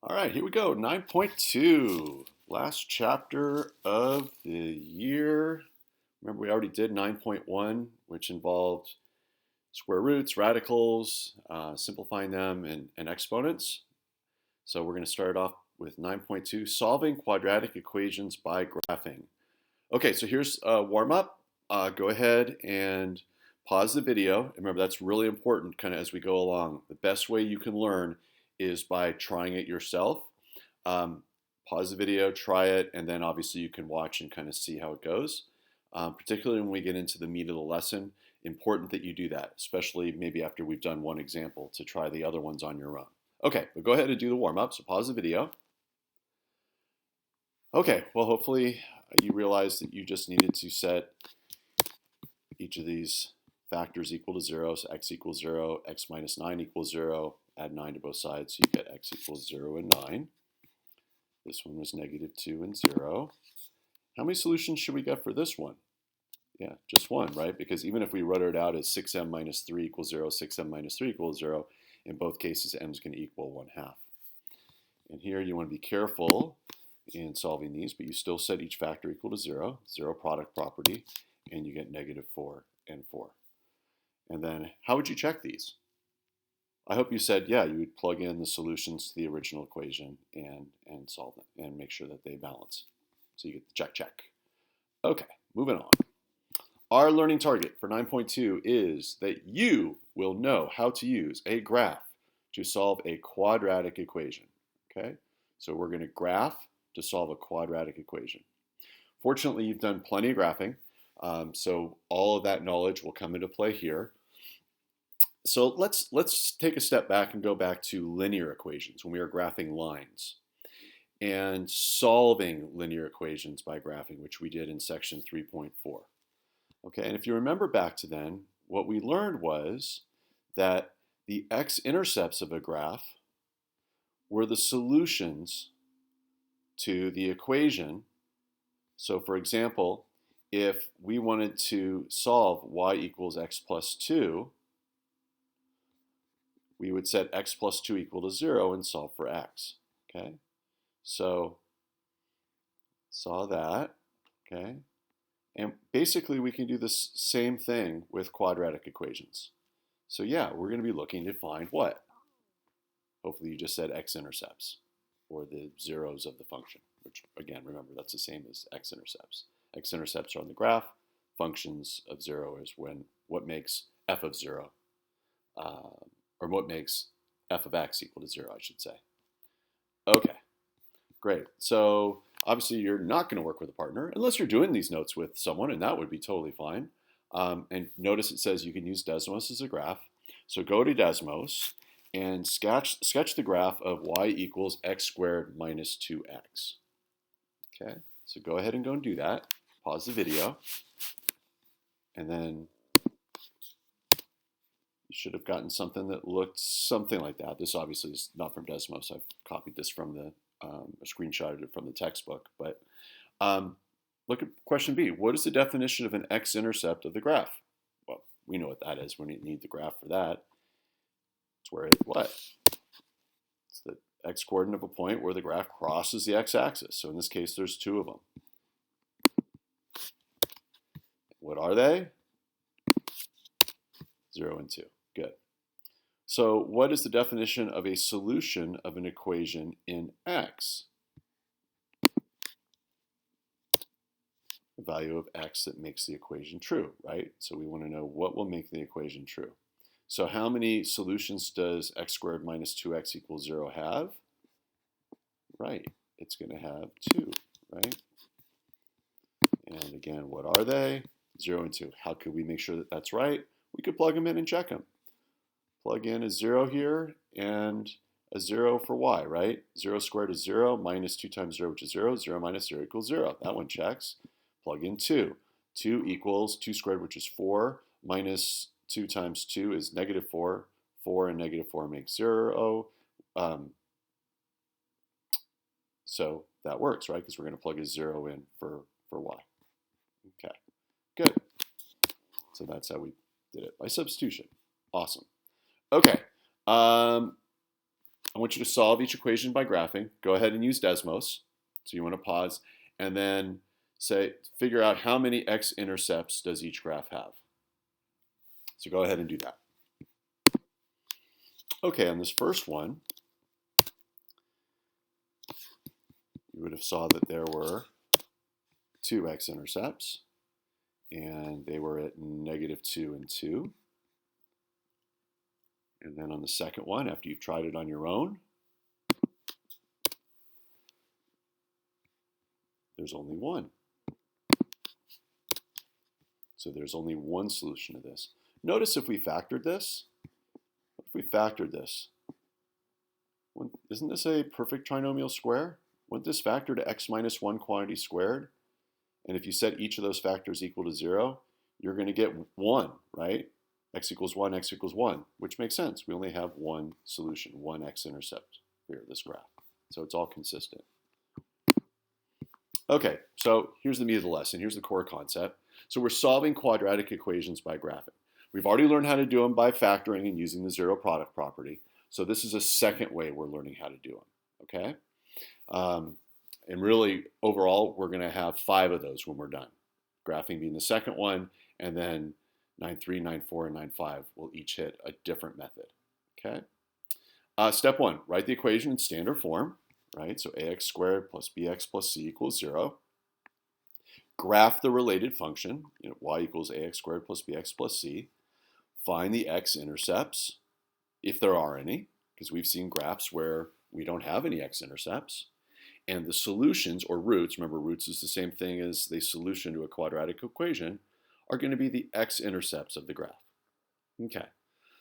All right, here we go. 9.2, last chapter of the year. Remember, we already did 9.1, which involved square roots, radicals, simplifying them, and exponents. So we're going to start off with 9.2, solving quadratic equations by graphing. Okay, so here's a warm up. Go ahead and pause the video. Remember, that's really important kind of as we go along. The best way you can learn is by trying it yourself. Um, Pause the video, try it, and then obviously you can watch and kind of see how it goes. Particularly when we get into the meat of the lesson, important that you do that, especially maybe after we've done one example to try the other ones on your own. Okay, but go ahead and do the warm up. So pause the video. Okay, well, hopefully you realize that you just needed to set each of these factors equal to 0. So x equals 0, x minus 9 equals 0. Add 9 to both sides, so you get x equals 0 and 9. This one was negative 2 and 0. How many solutions should we get for this one? Yeah, just one, right? Because even if we wrote it out as 6m minus 3 equals 0, 6m minus 3 equals 0, in both cases, m is going to equal 1/2. And here you want to be careful in solving these, but you still set each factor equal to 0, zero product property, and you get negative 4 and 4. And then how would you check these? I hope you said, yeah, you would plug in the solutions to the original equation and solve them and make sure that they balance. So you get the check. Okay, moving on. Our learning target for 9.2 is that you will know how to use a graph to solve a quadratic equation. Okay, so we're going to graph to solve a quadratic equation. Fortunately, you've done plenty of graphing, so all of that knowledge will come into play here. So let's take a step back and go back to linear equations when we are graphing lines and solving linear equations by graphing, which we did in section 3.4. Okay, and if you remember back to then, what we learned was that the x-intercepts of a graph were the solutions to the equation. So for example, if we wanted to solve y equals x plus 2, we would set x plus 2 equal to 0 and solve for x. Okay, so saw that. Okay, and basically we can do this same thing with quadratic equations. So yeah, we're going to be looking to find what? Hopefully you just said x-intercepts, or the zeros of the function, which again, remember, that's the same as x-intercepts. X-intercepts are on the graph. Functions of 0 is when what makes f of 0, or what makes f of x equal to 0, I should say. Okay, great. So obviously you're not going to work with a partner unless you're doing these notes with someone, and that would be totally fine. And notice it says you can use Desmos as a graph. So go to Desmos and sketch the graph of y equals x squared minus 2x. Okay, so go ahead and go and do that. Pause the video. And then you should have gotten something that looked something like that. This obviously is not from Desmos. I've copied this from the, screenshotted it from the textbook. But look at question B. What is the definition of an x-intercept of the graph? Well, we know what that is. We need the graph for that. It's where it what? It's the x-coordinate of a point where the graph crosses the x-axis. So in this case, there's two of them. What are they? 0 and 2. Good. So what is the definition of a solution of an equation in x? The value of x that makes the equation true, right? So we want to know what will make the equation true. So how many solutions does x squared minus 2x equals 0 have? Right, it's going to have 2, right? And again, what are they? 0 and 2. How could we make sure that that's right? We could plug them in and check them. Plug in a 0 here and a 0 for y, right? 0 squared is 0, minus 2 times 0, which is 0. 0 minus 0 equals 0. That one checks. Plug in 2. 2 equals 2 squared, which is 4, minus 2 times 2 is negative 4. 4 and negative 4 makes 0. So that works, right? Because we're going to plug a 0 in for y. Okay, good. So that's how we did it, by substitution. Awesome. Okay. I want you to solve each equation by graphing. Go ahead and use Desmos. So you want to pause and then figure out how many x-intercepts does each graph have. So go ahead and do that. Okay, on this first one, you would have saw that there were 2 x-intercepts, and they were at -2 and 2. And then on the second one, after you've tried it on your own, there's only 1. So there's only 1 solution to this. Notice if we factored this, what if we factored this? Isn't this a perfect trinomial square? Wouldn't this factor to x minus 1 quantity squared? And if you set each of those factors equal to 0, you're going to get 1, right? X equals 1, x equals 1, which makes sense. We only have 1 solution, 1 x-intercept here, this graph. So it's all consistent. Okay, so here's the meat of the lesson. Here's the core concept. So we're solving quadratic equations by graphing. We've already learned how to do them by factoring and using the zero product property. So this is a second way we're learning how to do them, okay? And really, overall, we're going to have 5 of those when we're done. Graphing being the second one, and then 9.3, 9.4, and 9.5 will each hit a different method, okay? Step 1, write the equation in standard form, right? So ax squared plus bx plus c equals 0. Graph the related function, y equals ax squared plus bx plus c. Find the x-intercepts, if there are any, because we've seen graphs where we don't have any x-intercepts. And the solutions, or roots, remember roots is the same thing as the solution to a quadratic equation, are going to be the x-intercepts of the graph. Okay,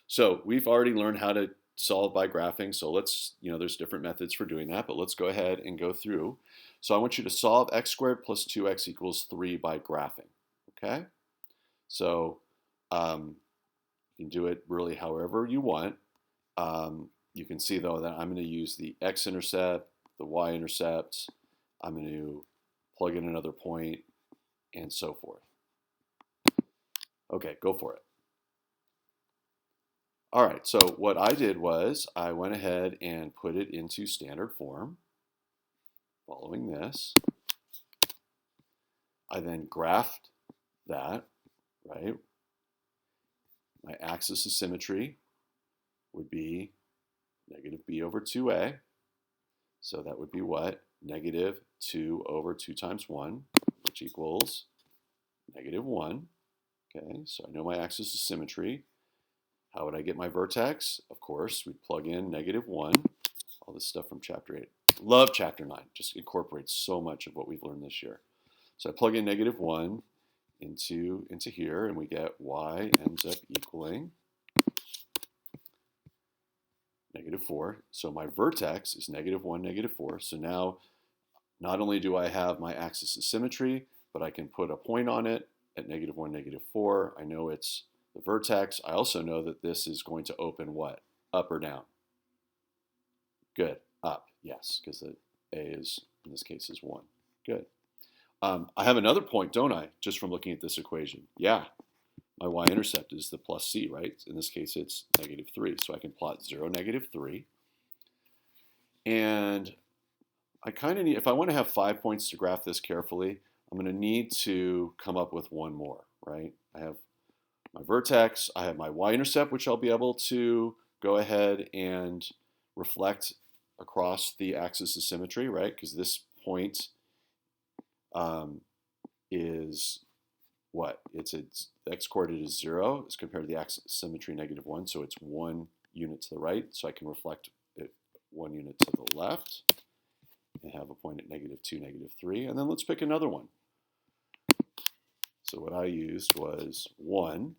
so we've already learned how to solve by graphing, so let's, there's different methods for doing that, but let's go ahead and go through. So I want you to solve x squared plus 2x equals 3 by graphing, okay? So you can do it really however you want. You can see, though, that I'm going to use the x-intercept, the y-intercepts. I'm going to plug in another point, and so forth. Okay, go for it. All right, so what I did was I went ahead and put it into standard form, following this. I then graphed that, right? My axis of symmetry would be negative b over 2a. So that would be what? Negative 2 over 2 times 1, which equals negative 1. Okay, so I know my axis of symmetry. How would I get my vertex? Of course, we plug in negative 1. All this stuff from Chapter 8. Love Chapter 9. Just incorporates so much of what we've learned this year. So I plug in negative 1 into here, and we get y ends up equaling negative 4. So my vertex is negative 1, negative 4. So now not only do I have my axis of symmetry, but I can put a point on it at negative 1, negative 4. I know it's the vertex. I also know that this is going to open what? Up or down? Good. Up, yes, because the a is, in this case, is 1. Good. I have another point, don't I, just from looking at this equation? Yeah, my y-intercept is the plus c, right? In this case, it's negative 3. So I can plot 0, negative 3. And I kind of need, if I want to have 5 points to graph this carefully, I'm going to need to come up with one more, right? I have my vertex, I have my y-intercept, which I'll be able to go ahead and reflect across the axis of symmetry, right? Because this point is what? The x-coordinate is 0 as compared to the axis of symmetry negative 1, so it's 1 unit to the right, so I can reflect it 1 unit to the left and have a point at negative 2, negative 3, and then let's pick another one. So what I used was 1,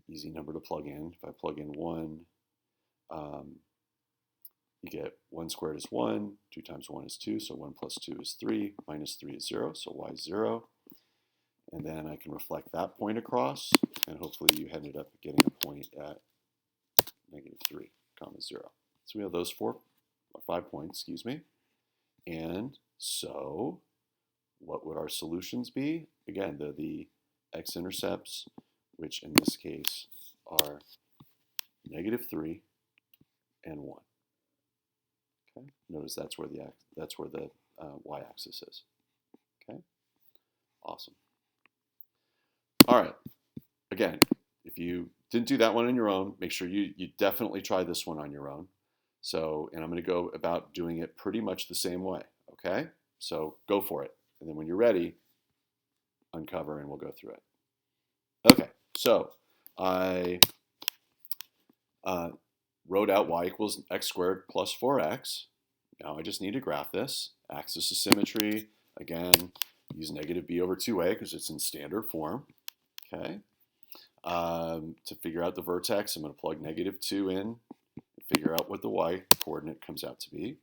easy number to plug in. If I plug in 1, you get 1 squared is 1, 2 times 1 is 2, so 1 plus 2 is 3, minus 3 is 0, so y is 0. And then I can reflect that point across, and hopefully you ended up getting a point at negative 3, comma 0. So we have those 5 points, excuse me. And so what would our solutions be? Again, they're the x-intercepts, which in this case are negative 3 and 1. Okay, notice that's where the y-axis is. Okay, awesome. All right, again, if you didn't do that one on your own, make sure you definitely try this one on your own. So, and I'm going to go about doing it pretty much the same way. Okay, so go for it, and then when you're ready, uncover and we'll go through it. Okay, so I wrote out y equals x squared plus 4x. Now I just need to graph this. Axis of symmetry, again, use negative b over 2a because it's in standard form. Okay. To figure out the vertex, I'm going to plug negative 2 in and figure out what the y coordinate comes out to be.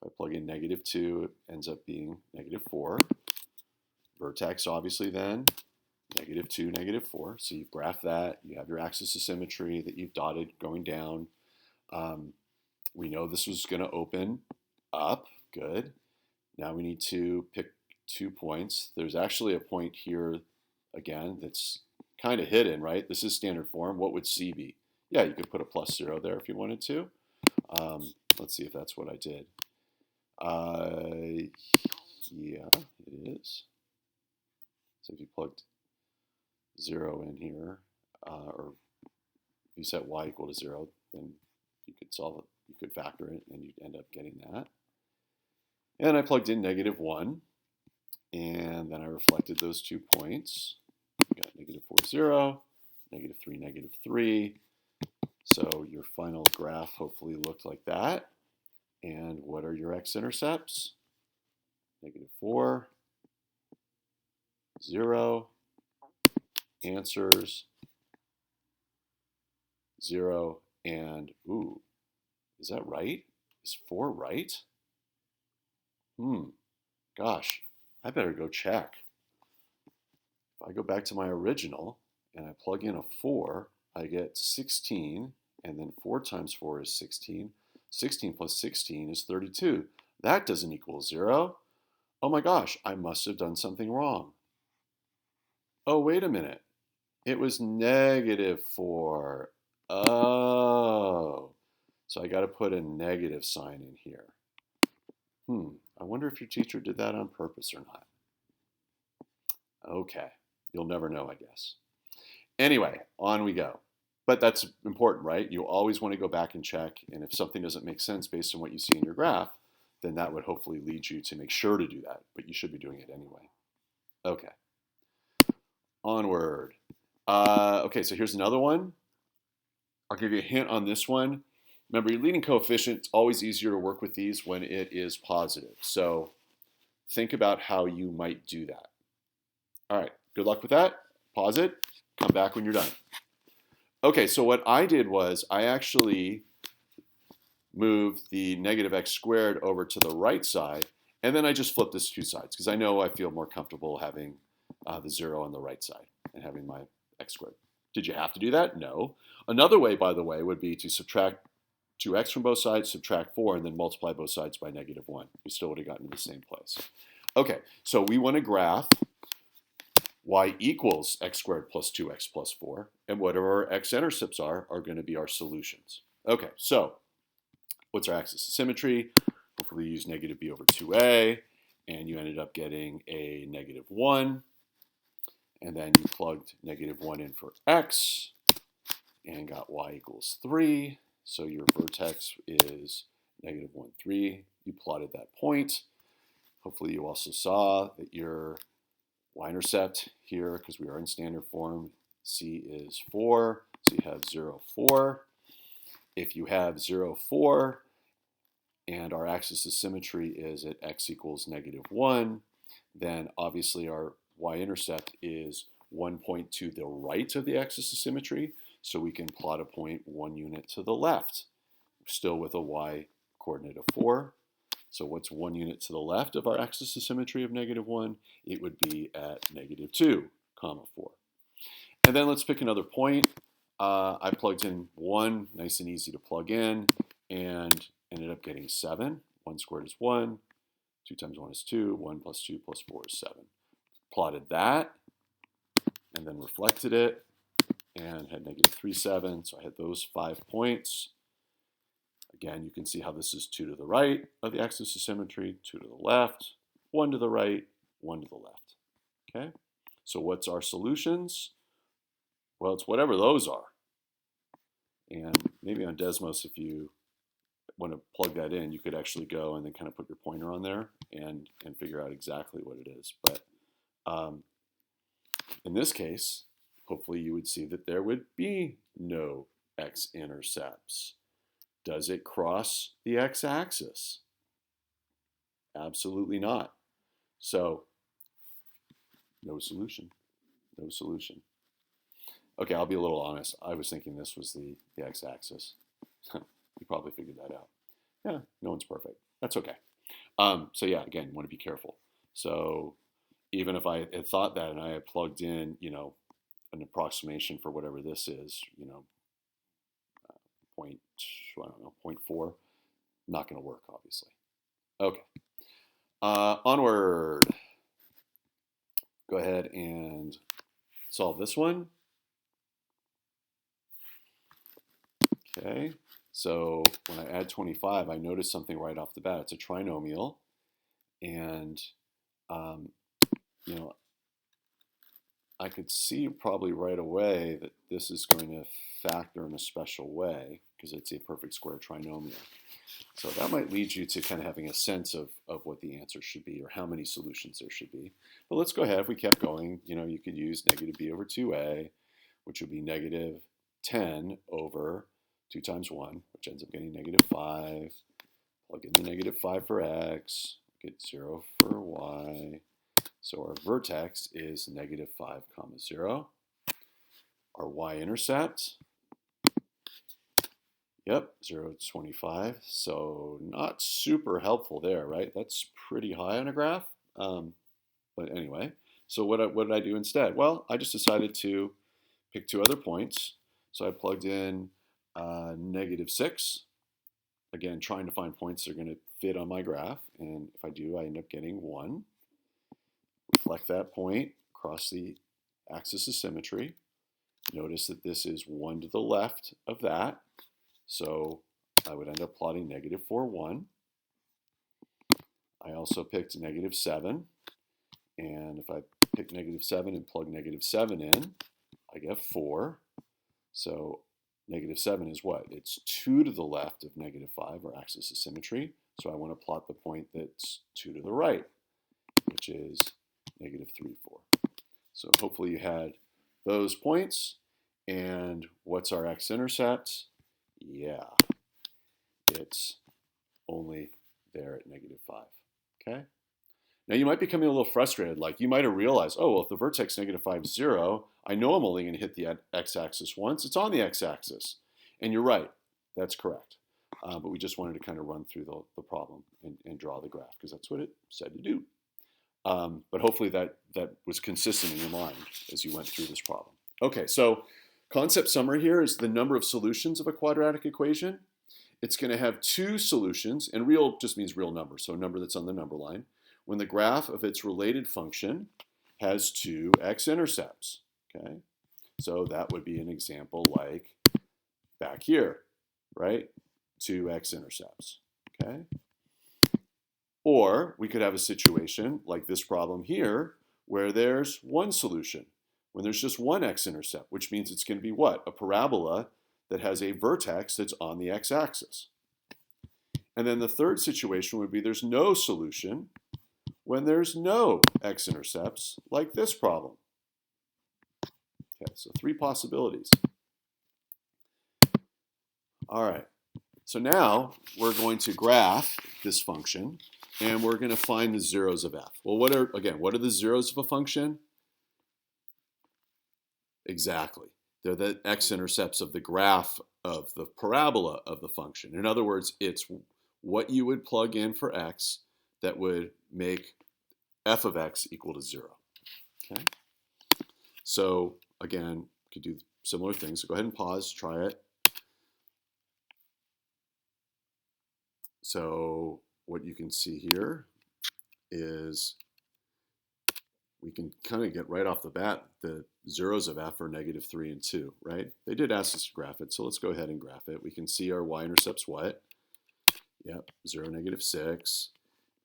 If I plug in negative 2, it ends up being negative 4. Vertex, obviously, then, negative 2, negative 4. So you've graphed that. You have your axis of symmetry that you've dotted going down. We know this was going to open up. Good. Now we need to pick 2 points. There's actually a point here, again, that's kind of hidden, right? This is standard form. What would C be? Yeah, you could put a plus 0 there if you wanted to. Let's see if that's what I did. Yeah, it is. So if you plugged 0 in here, or if you set y equal to 0, then you could solve it. You could factor it, and you'd end up getting that. And I plugged in negative 1, and then I reflected those 2 points. We got negative 4, 0, negative 3, negative 3. So your final graph hopefully looked like that. And what are your x-intercepts? Negative 4, 0, answers, 0, and ooh, is that right? Is 4 right? Gosh, I better go check. If I go back to my original and I plug in a 4, I get 16, and then 4 times 4 is 16. 16 plus 16 is 32. That doesn't equal 0. Oh my gosh, I must have done something wrong. Oh, wait a minute. It was negative 4. Oh. So I got to put a negative sign in here. I wonder if your teacher did that on purpose or not. Okay. You'll never know, I guess. Anyway, on we go. But that's important, right? You always want to go back and check. And if something doesn't make sense based on what you see in your graph, then that would hopefully lead you to make sure to do that. But you should be doing it anyway. Okay. Onward. Okay, so here's another one. I'll give you a hint on this one. Remember, your leading coefficient, it's always easier to work with these when it is positive. So think about how you might do that. All right, good luck with that. Pause it. Come back when you're done. Okay, so what I did was I actually moved the negative x squared over to the right side, and then I just flipped this 2 sides because I know I feel more comfortable having the 0 on the right side and having my x squared. Did you have to do that? No. Another way, by the way, would be to subtract 2x from both sides, subtract 4, and then multiply both sides by negative 1. We still would have gotten to the same place. Okay, so we want to graph y equals x squared plus 2x plus 4, and whatever our x-intercepts are going to be our solutions. Okay, so what's our axis of symmetry? Hopefully you use negative b over 2a, and you ended up getting a negative 1, and then you plugged negative 1 in for x, and got y equals 3. So your vertex is negative 1, 3. You plotted that point. Hopefully you also saw that your y-intercept here, because we are in standard form, C is 4. So you have 0, 4. If you have 0, 4, and our axis of symmetry is at x equals negative 1, then obviously our y-intercept is 1 point to the right of the axis of symmetry. So we can plot a point 1 unit to the left, still with a y coordinate of 4. So what's 1 unit to the left of our axis of symmetry of negative 1? It would be at negative 2, comma 4. And then let's pick another point. I plugged in 1, nice and easy to plug in, and ended up getting 7. 1 squared is 1. 2 times 1 is 2. 1 plus 2 plus 4 is 7. Plotted that, and then reflected it, and had negative 3, 7. So I had those 5 points. Again, you can see how this is 2 to the right of the axis of symmetry, 2 to the left, 1 to the right, 1 to the left. Okay? So what's our solutions? Well, it's whatever those are. And maybe on Desmos, if you want to plug that in, you could actually go and then kind of put your pointer on there and figure out exactly what it is. But in this case, hopefully you would see that there would be no x-intercepts. Does it cross the x-axis? Absolutely not. So, no solution. No solution. Okay, I'll be a little honest. I was thinking this was the x-axis. You probably figured that out. Yeah, no one's perfect. That's okay. So yeah, again, you want to be careful. So even if I had thought that and I had plugged in, an approximation for whatever this is, point, I don't know, 0.4, not going to work, obviously. Okay. Onward. Go ahead and solve this one. Okay. So when I add 25, I notice something right off the bat. It's a trinomial. And, I could see probably right away that this is going to factor in a special way because it's a perfect square trinomial. So that might lead you to kind of having a sense of what the answer should be or how many solutions there should be. But let's go ahead. If we kept going, you could use negative b over 2a, which would be negative 10 over 2 times 1, which ends up getting negative 5. Plug in the negative 5 for x, get 0 for y. So our vertex is negative 5, 0. Our y-intercept, yep, 0 to 25. So not super helpful there, right? That's pretty high on a graph. But anyway, so what did I do instead? Well, I just decided to pick 2 other points. So I plugged in negative 6. Again, trying to find points that are going to fit on my graph. And if I do, I end up getting 1. Reflect that point across the axis of symmetry. Notice that this is 1 to the left of that. So I would end up plotting negative 4, 1. I also picked negative 7. And if I pick negative 7 and plug negative 7 in, I get 4. So negative 7 is what? It's 2 to the left of negative 5, or axis of symmetry. So I want to plot the point that's 2 to the right, which is negative 3, 4. So hopefully you had those points. And what's our x-intercept? Yeah, it's only there at negative 5. Okay? Now you might be becoming a little frustrated. Like you might have realized, oh, well, if the vertex negative 5 is 0, I know I'm only going to hit the x-axis once. It's on the x-axis. And you're right. That's correct. But we just wanted to kind of run through the problem and draw the graph because that's what it said to do. But hopefully that was consistent in your mind as you went through this problem. Okay, so concept summary here is the number of solutions of a quadratic equation. It's going to have 2 solutions, and real just means real number, so a number that's on the number line, when the graph of its related function has 2 x-intercepts. Okay, so that would be an example like back here, right? 2 x-intercepts. Okay. Or we could have a situation like this problem here where there's 1 solution, when there's just 1 x-intercept, which means it's going to be what? A parabola that has a vertex that's on the x-axis. And then the third situation would be there's no solution when there's no x-intercepts, like this problem. Okay, so 3 possibilities. All right, so now we're going to graph this function. And we're going to find the zeros of f. Well, what are the zeros of a function? Exactly. They're the x-intercepts of the graph of the parabola of the function. In other words, it's what you would plug in for x that would make f of x equal to 0. Okay. So again, you could do similar things. So go ahead and pause, try it. So what you can see here is we can kind of get right off the bat the zeros of f are negative 3 and 2, right? They did ask us to graph it, so let's go ahead and graph it. We can see our y-intercept's what? Yep, 0, -6.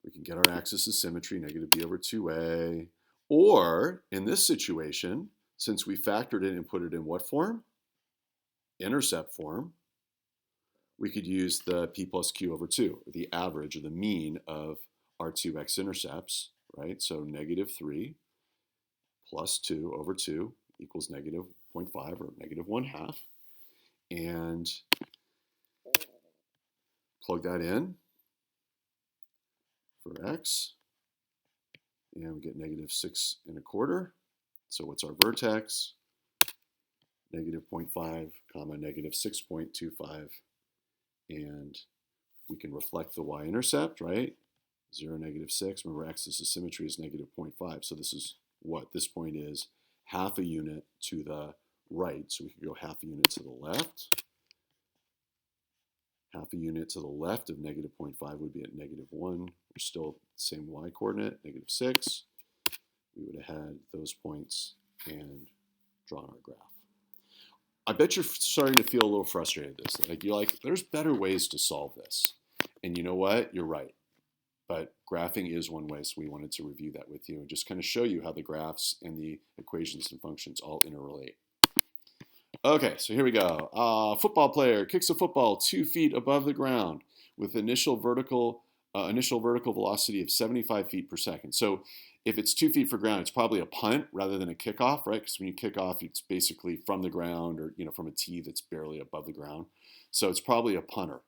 We can get our axis of symmetry, negative b over 2a. Or, in this situation, since we factored it and put it in what form? Intercept form. We could use the p plus q over 2, or the average, or the mean of our two x-intercepts, right? So -3 plus 2 over 2 equals -0.5, or -1/2. And plug that in for x. And we get -6 1/4. So what's our vertex? -0.5, comma, -6.25. And we can reflect the y-intercept, right? 0, -6. Remember, axis of symmetry is -0.5. So this is what? This point is half a unit to the right. So we could go half a unit to the left. Half a unit to the left of -0.5 would be at -1. We're still the same y-coordinate, -6. We would have had those points and drawn our graph. I bet you're starting to feel a little frustrated with this. Like, you're like, there's better ways to solve this. And you know what? You're right. But graphing is one way, so we wanted to review that with you and just kind of show you how the graphs and the equations and functions all interrelate. Okay, so here we go. Football player kicks a football 2 feet above the ground with initial vertical velocity of 75 feet per second. So if it's 2 feet for ground, it's probably a punt rather than a kickoff, right? Because when you kick off, it's basically from the ground, or from a tee that's barely above the ground. So it's probably a punter.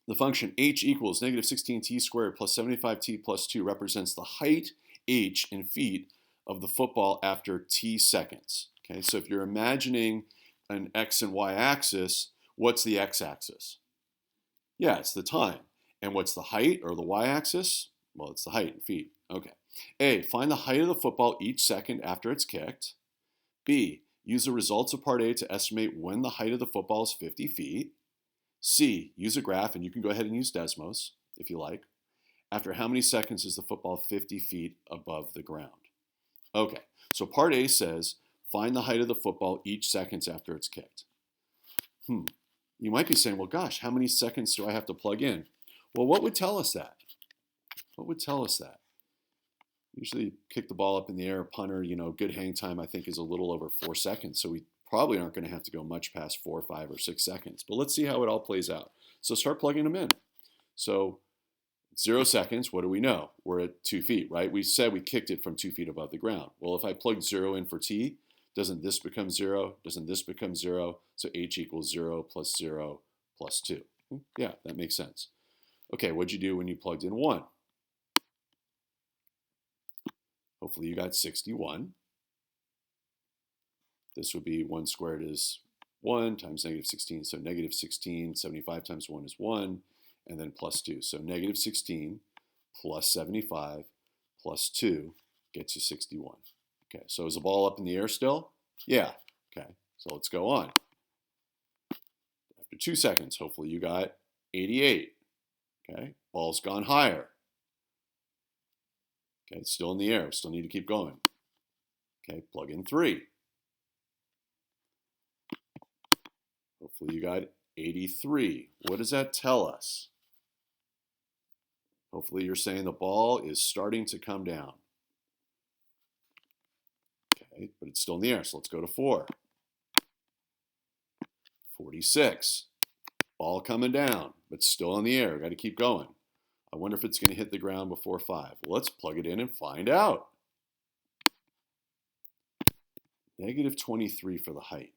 The function h equals -16t squared plus 75t plus 2 represents the height h in feet of the football after t seconds. Okay, so if you're imagining an x and y axis, what's the x-axis? Yeah, it's the time. And what's the height, or the y-axis? Well, it's the height in feet. Okay. A, find the height of the football each second after it's kicked. B, use the results of part A to estimate when the height of the football is 50 feet. C, use a graph, and you can go ahead and use Desmos if you like. After how many seconds is the football 50 feet above the ground? Okay, so part A says, find the height of the football each second after it's kicked. You might be saying, well, gosh, how many seconds do I have to plug in? Well, what would tell us that? What would tell us that? Usually kick the ball up in the air, punter, good hang time, I think, is a little over 4 seconds. So we probably aren't going to have to go much past 4, 5, or 6 seconds. But let's see how it all plays out. So start plugging them in. So 0 seconds, what do we know? We're at 2 feet, right? We said we kicked it from 2 feet above the ground. Well, if I plug 0 in for t, doesn't this become 0? Doesn't this become 0? So h equals 0 plus 0 plus 2. Yeah, that makes sense. Okay, what'd you do when you plugged in 1? Hopefully you got 61. This would be 1 squared is 1 times -16. So -16, 75 times 1 is 1, and then plus 2. So -16 plus 75 plus 2 gets you 61. Okay, so is the ball up in the air still? Yeah. Okay, so let's go on. After 2 seconds, hopefully you got 88. Okay, ball's gone higher. Okay, it's still in the air. Still need to keep going. Okay, plug in 3. Hopefully you got 83. What does that tell us? Hopefully you're saying the ball is starting to come down. Okay, but it's still in the air, so let's go to 4. 46. Ball coming down, but still in the air. Got to keep going. I wonder if it's going to hit the ground before 5. Well, let's plug it in and find out. -23 for the height.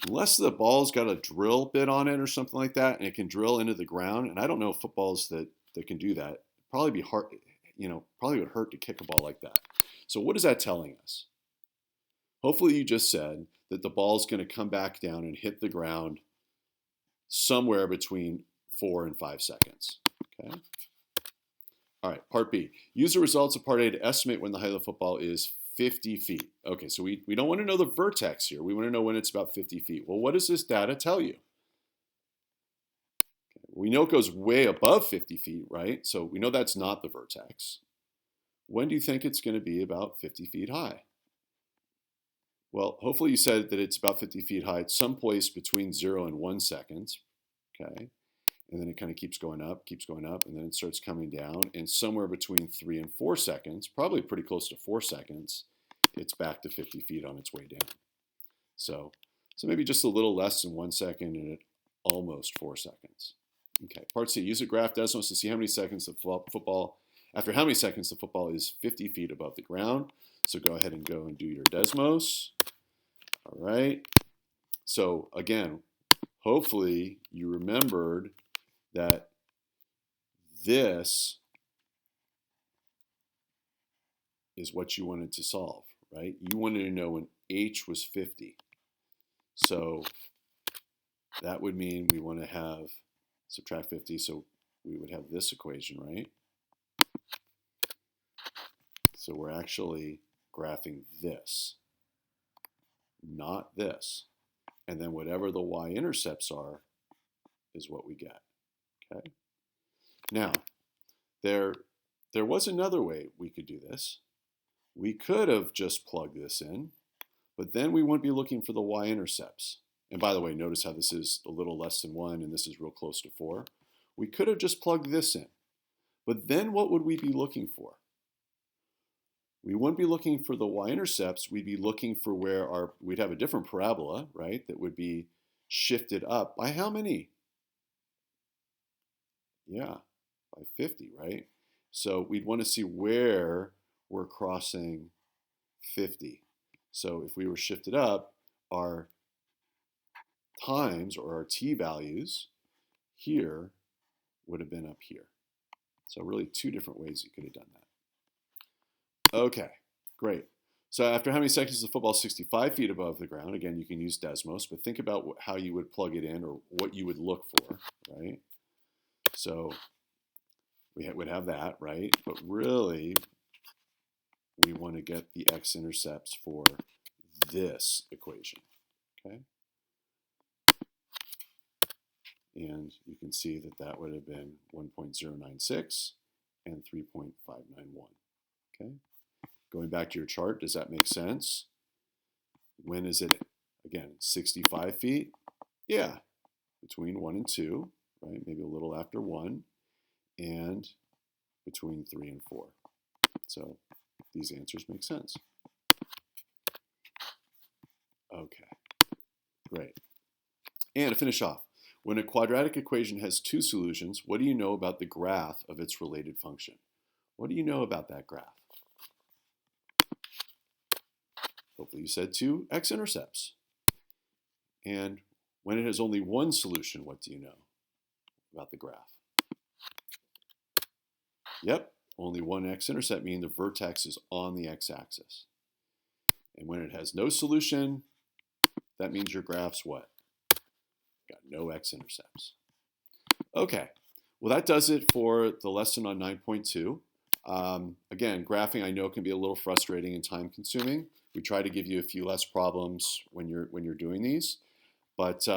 Unless the ball's got a drill bit on it or something like that, and it can drill into the ground, and I don't know if footballs that can do that. Probably be hard, probably would hurt to kick a ball like that. So what is that telling us? Hopefully you just said that the ball's going to come back down and hit the ground somewhere between 4 and 5 seconds. Okay. All right, part B. Use the results of part A to estimate when the height of the football is 50 feet. Okay, so we don't want to know the vertex here. We want to know when it's about 50 feet. Well, what does this data tell you? Okay, we know it goes way above 50 feet, right? So we know that's not the vertex. When do you think it's going to be about 50 feet high? Well, hopefully you said that it's about 50 feet high at some place between 0 and 1 seconds. okay? And then it kind of keeps going up, and then it starts coming down, and somewhere between 3 and 4 seconds, probably pretty close to 4 seconds, it's back to 50 feet on its way down. So maybe just a little less than 1 second and at almost 4 seconds. Okay, part C, use a graph Desmos to see how many seconds the football, after how many seconds the football is 50 feet above the ground. So go ahead and go and do your Desmos. All right. So again, hopefully you remembered that this is what you wanted to solve, right? You wanted to know when h was 50. So that would mean we want to have, subtract 50, so we would have this equation, right? So we're actually graphing this, not this. And then whatever the y-intercepts are is what we get, okay? Now, there was another way we could do this. We could have just plugged this in, but then we wouldn't be looking for the y-intercepts. And by the way, notice how this is a little less than 1 and this is real close to 4. We could have just plugged this in. But then what would we be looking for? We wouldn't be looking for the y-intercepts. We'd be looking for where we'd have a different parabola, right, that would be shifted up by how many? Yeah, by 50, right? So we'd want to see where we're crossing 50. So if we were shifted up, our times, or our t values here would have been up here. So really 2 different ways you could have done that. Okay, great. So after how many seconds is the football 65 feet above the ground? Again, you can use Desmos, but think about how you would plug it in or what you would look for, right? So we would have that, right? But really, we want to get the x-intercepts for this equation, okay? And you can see that that would have been 1.096 and 3.591, okay? Going back to your chart, does that make sense? When is it, again, 65 feet? Yeah, between 1 and 2, right? Maybe a little after 1, and between 3 and 4. So these answers make sense. Okay, great. And to finish off, when a quadratic equation has 2 solutions, what do you know about the graph of its related function? What do you know about that graph? Hopefully you said 2 x-intercepts. And when it has only 1 solution, what do you know about the graph? Yep, only 1 x-intercept, meaning the vertex is on the x-axis. And when it has no solution, that means your graph's what? Got no x-intercepts. Okay, well that does it for the lesson on 9.2. Again, graphing I know can be a little frustrating and time consuming. We try to give you a few less problems when you're doing these, but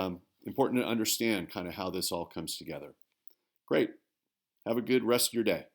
important to understand kind of how this all comes together. Great. Have a good rest of your day.